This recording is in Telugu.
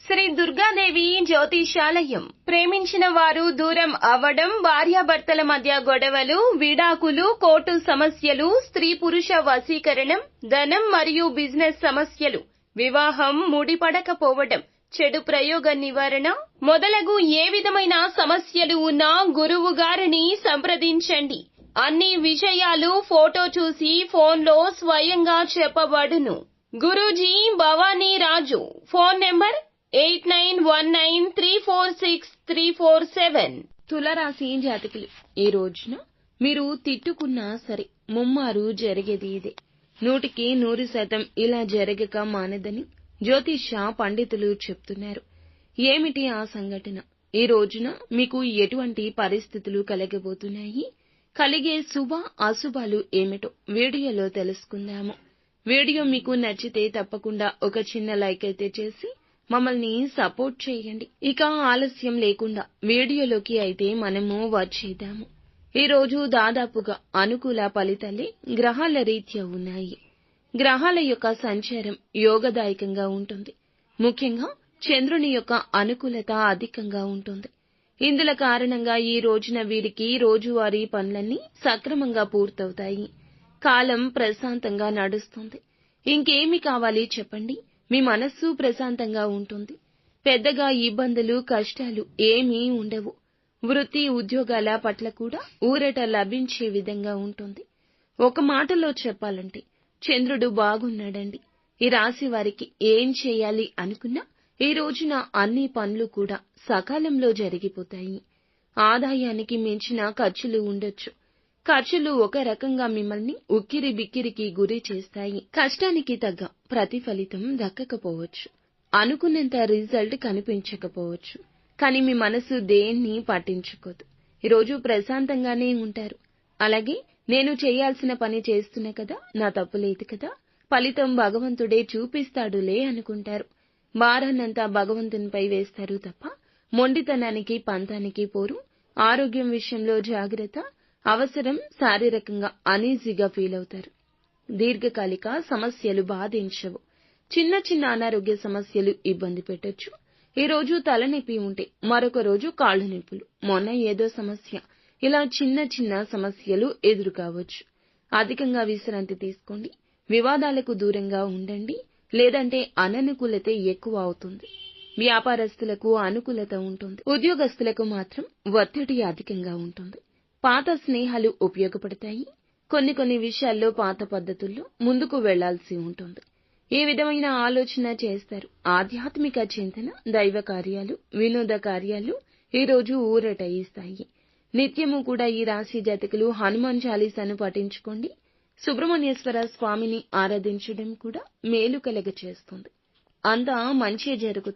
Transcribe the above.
శ్రీ దుర్గాదేవి జ్యోతిషాలయం. ప్రేమించిన వారు దూరం అవ్వడం, భార్యాభర్తల మధ్య గొడవలు, విడాకులు, కోర్టు సమస్యలు, స్త్రీ పురుష వశీకరణం, ధనం మరియు బిజినెస్ సమస్యలు, వివాహం ముడిపడకపోవడం, చెడు ప్రయోగ నివారణ మొదలగు ఏ విధమైన సమస్యలు ఉన్నా గురువు గారిని సంప్రదించండి. అన్ని విషయాలు ఫోటో చూసి ఫోన్లో స్వయంగా చెప్పబడును. గురూజీ భవానీ రాజు. Phone number 8919346347. తులరాశి జాతకులు, ఈ రోజున మీరు తిట్టుకున్నా సరే ముమ్మారు జరిగేది ఇదే. 100% ఇలా జరగక మానదని జ్యోతిష పండితులు చెప్తున్నారు. ఏమిటి ఆ సంఘటన? ఈ రోజున మీకు ఎటువంటి పరిస్థితులు కలగబోతున్నాయి? కలిగే శుభ అశుభాలు ఏమిటో వీడియోలో తెలుసుకుందాము. వీడియో మీకు నచ్చితే తప్పకుండా ఒక చిన్న లైక్ అయితే చేసి మమ్మల్ని సపోర్ట్ చేయండి. ఇక ఆలస్యం లేకుండా వీడియోలోకి అయితే మనము వచ్చేద్దాము. ఈ రోజు దాదాపుగా అనుకూల ఫలితాలే గ్రహాల రీత్యా ఉన్నాయి. గ్రహాల యొక్క సంచారం యోగదాయకంగా ఉంటుంది. ముఖ్యంగా చంద్రుని యొక్క అనుకూలత అధికంగా ఉంటుంది. ఇందుల కారణంగా ఈ రోజున వీరికి రోజువారీ పనులన్నీ సక్రమంగా పూర్తవుతాయి. కాలం ప్రశాంతంగా నడుస్తుంది. ఇంకేమి కావాలి చెప్పండి? మీ మనస్సు ప్రశాంతంగా ఉంటుంది. పెద్దగా ఇబ్బందులు, కష్టాలు ఏమీ ఉండవు. వృత్తి ఉద్యోగాల పట్ల కూడా ఊరట లభించే విధంగా ఉంటుంది. ఒక మాటలో చెప్పాలంటే చంద్రుడు బాగున్నాడండి. ఈ రాశి వారికి ఏం చేయాలి అనుకున్నా ఈ రోజున అన్ని పనులు కూడా సకాలంలో జరిగిపోతాయి. ఆదాయానికి మించిన ఖర్చులు ఉండొచ్చు. ఖర్చులు ఒక రకంగా మిమ్మల్ని ఉక్కిరి బిక్కిరికి గురి చేస్తాయి. కష్టానికి తగ్గ ప్రతిఫలితం దక్కకపోవచ్చు. అనుకున్నంత రిజల్ట్ కనిపించకపోవచ్చు. కానీ మీ మనసు దేన్ని పట్టించుకోదు. ఈరోజు ప్రశాంతంగానే ఉంటారు. అలాగే నేను చేయాల్సిన పని చేస్తున్నా కదా, నా తప్పు లేదు కదా, ఫలితం భగవంతుడే చూపిస్తాడులే అనుకుంటారు. భారాన్నంతా భగవంతునిపై వేస్తారు తప్ప మొండితనానికి పంతానికి పోరు. ఆరోగ్యం విషయంలో జాగ్రత్త అవసరం. శారీరకంగా అనీజీగా ఫీల్ అవుతారు. దీర్ఘకాలిక సమస్యలు బాధించవు. చిన్న చిన్న అనారోగ్య సమస్యలు ఇబ్బంది పెట్టొచ్చు. ఈ రోజు తలనొప్పి ఉంటే మరొక రోజు కాళ్ల నొప్పులు, మొన్న ఏదో సమస్య, ఇలా చిన్న చిన్న సమస్యలు ఎదురు కావచ్చు. అధికంగా విశ్రాంతి తీసుకోండి. వివాదాలకు దూరంగా ఉండండి. లేదంటే అననుకూలత ఎక్కువ అవుతుంది. వ్యాపారస్తులకు అనుకూలత ఉంటుంది. ఉద్యోగస్తులకు మాత్రం ఒత్తిడి అధికంగా ఉంటుంది. పాత స్నేహాలు ఉపయోగపడతాయి. కొన్ని విషయాల్లో పాత పద్ధతుల్లో ముందుకు వెళ్లాల్సి ఉంటుంది. ఈ విధమైన ఆలోచన చేస్తారు. ఆధ్యాత్మిక చింతన, దైవ కార్యాలు, వినోద కార్యాలు ఈ రోజు ఊరట ఇస్తాయి. నిత్యము కూడా ఈ రాశి జాతకులు హనుమాన్ చాలీసాను పఠించుకోండి. సుబ్రహ్మణ్యేశ్వర స్వామిని ఆరాధించడం కూడా మేలు కలగ చేస్తుంది. అంతా మంచి జరుగుతుంది.